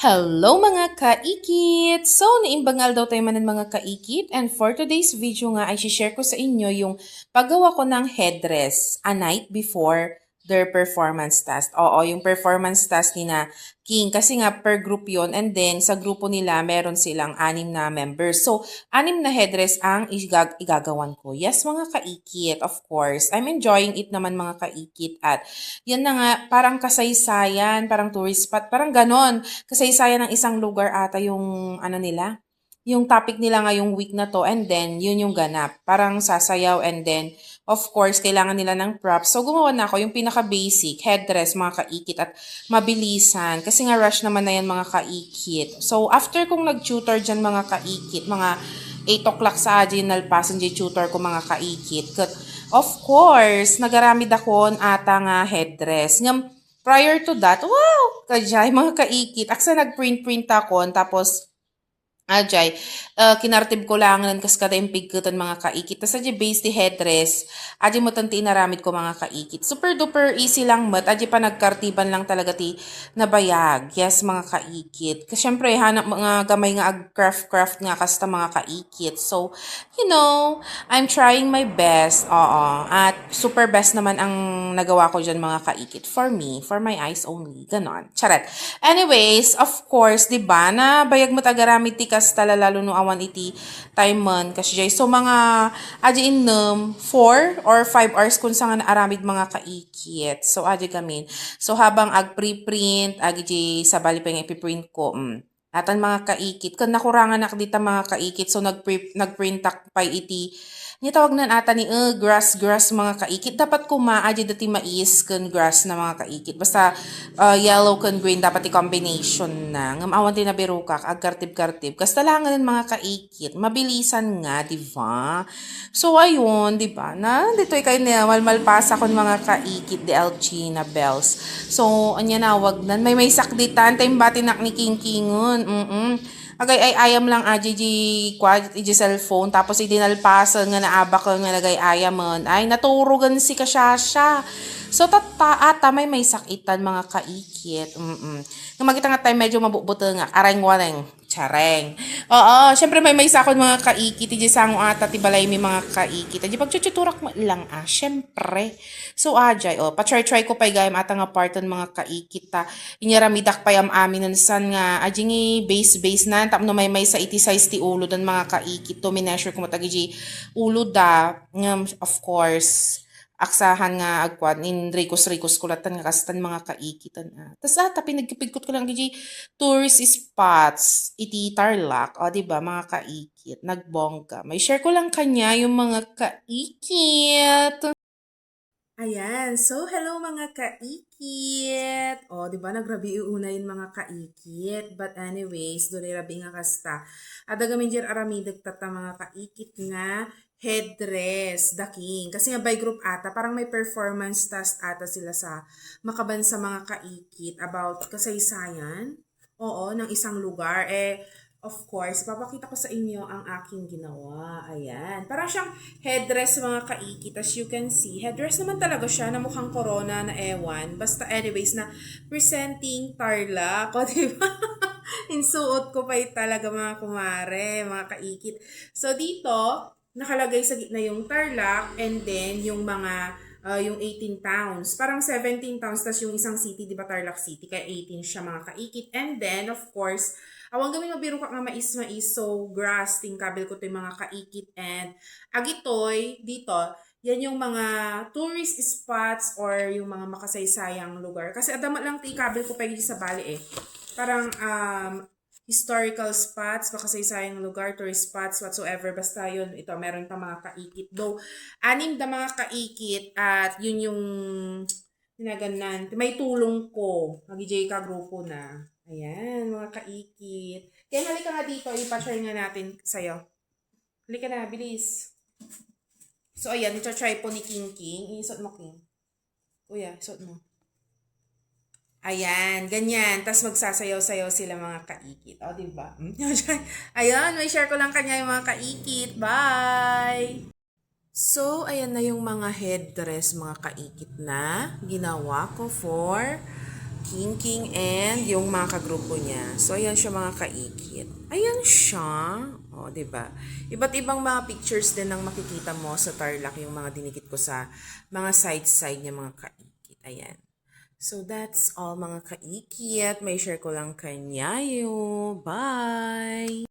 Hello mga kaikit! So, naimbangal daw tayo manan mga kaikit and for today's video nga ay share ko sa inyo yung paggawa ko ng headdress a night before their performance task. Oo, yung performance task ni na King kasi nga per group yon and then sa grupo nila meron silang 6 na members. So, 6 na headdress ang igagawan ko. Yes mga kaikit, of course. I'm enjoying it naman mga kaikit at yan na nga, parang kasaysayan, parang tourist spot, parang ganon kasaysayan ng isang lugar ata yung ano nila, yung topic nila ngayong week na to and then yun yung ganap. Parang sasayaw and then of course kailangan nila ng props. So gumawa na ako yung pinaka basic headdress mga kaikit at mabilisan kasi nga rush naman na yan mga kaikit. So after kong nag-tutor dyan mga kaikit, mga 8 o'clock sa General Passenger tutor ko mga kaikit. Of course, nagaramid ako ata nga headdress. Ngam, prior to that, wow! Kajay, mga kaikit. Aksa nag-print-print ako, tapos Ajay, kinartib ko lang nan kas kada impigkutan mga kaikit. Tas adya base di headdress, adya mo tanti inaramid ko mga kaikit. Super duper easy lang mat, adya pa nagkartiban lang talaga ti nabayag. Yes mga kaikit. Kasi syempre hanap mga gamay nga ag craft nga kasta mga kaikit. So, I'm trying my best. Oo. At super best naman ang nagawa ko dyan mga kaikit. For me, for my eyes only. Ganon. Charat. Anyways, of course, di ba, na bayag mo tagaramid ti kastala lalo no awan iti time man kasi jay. So mga adi innum 4 or 5 hours kung sa nga aramid mga kaikit. So adi gamin. So habang ag pre-print, agi jay sa bali pa yung ipiprint ko. Atan mga kaikit. Kung nakurangan nak dita mga kaikit. So nagprint tak pa iti ni tawag nan ata ni grass mga kaikit. Dapat kumaadya dati mais kun grass na mga kaikit. Basta yellow kun green dapat i-combination na. Ngam awan din na birukak ag kartib-kartib. Kastalangan ng mga kaikit. Mabilisan nga, di ba? So ayun, di ba? Na dito kayo na malmalpasa kun mga kaikit di LG na bells. So anya nawag nan may sakditan tayong batinak ni King Kingon. Agay ay ayam lang aji di quad iji cellphone tapos idinalpasan nga naaba ko nga nagay ayamon ay naturugan si kasyasya. So tata ata may sakitan mga kaikit. Nga magita nga tayo medyo mabubuto nga areng wareng chareng. Oo, syempre may sakon mga kaikit iji sango ata ti balay mi mga kaikit. Iji pagchuchuturak mo lang syempre. So ajay pa-try ko pa gayam ata nga parton mga kaikit ta. Inyaramidak pa yam amin nun san nga aji ngi base na tapno may sa iti size ti ulo dan mga kaikit to mineasure ko matagi ulo da of course aksahan nga agkwan in rikos kulatan nga kastan mga kaikitan tas ata pinagkipigkot ko lang di tourist spots iti Tarlac o di ba mga kaikit nagbongga may share ko lang kanya yung mga kaikit. Ayan. So, hello mga kaikit! O, di ba nagrabi una yung mga kaikit? But anyways, doon ay rabi nga kasta. Adagamin dyan aramidag tata mga kaikit nga headdress, the king. Kasi nga by group ata, parang may performance task ata sila sa makaban sa mga kaikit about kasaysayan. Oo, ng isang lugar. Of course, papakita ko sa inyo ang aking ginawa. Ayan. Parang siyang headdress mga kaikit. As you can see, headdress naman talaga siya na mukhang corona na ewan. Basta anyways, na presenting Tarlac. O, diba? Insuot ko pa talaga mga kumare, mga kaikit. So, dito, nakalagay sa gitna yung Tarlac and then yung mga yung 18 towns. Parang 17 towns tas yung isang city, di ba Tarlac City? Kaya 18 siya mga kaikit. And then, of course, awang gamin mabiro ka nga mais. So, grass, tingkabil ko to yung mga kaikit. And agitoy, dito, yan yung mga tourist spots or yung mga makasaysayang lugar. Kasi adama lang tingkabil ko pa yung sa Bali Parang historical spots, makasaysayang lugar, tourist spots, whatsoever. Basta yun, ito, meron pa mga kaikit. Though, 6 na mga kaikit at yun yung tinaganan. May tulong ko. Mag-j ka grupo na. Ayan, mga kaikit. Kaya halika nga dito, ipa-share nga natin sa'yo. Halika na, bilis. So, ayan, ito try po ni King King. Isot mo, King. Kuya, isot mo. Ayan, ganyan. Tapos magsasayaw-sayaw sila mga kaikit. O, diba? Ayan, may share ko lang kanya yung mga kaikit. Bye! So, ayan na yung mga headdress, mga kaikit na ginawa ko for King King and yung mga kagrupo niya. So, ayan siya mga kaikit. Ayan siya. O, ba diba? Iba't ibang mga pictures din ang makikita mo sa Tarlac, yung mga dinikit ko sa mga side-side niya mga kaikit. Ayan. So, that's all mga kaikit. May share ko lang kanyayo. Bye!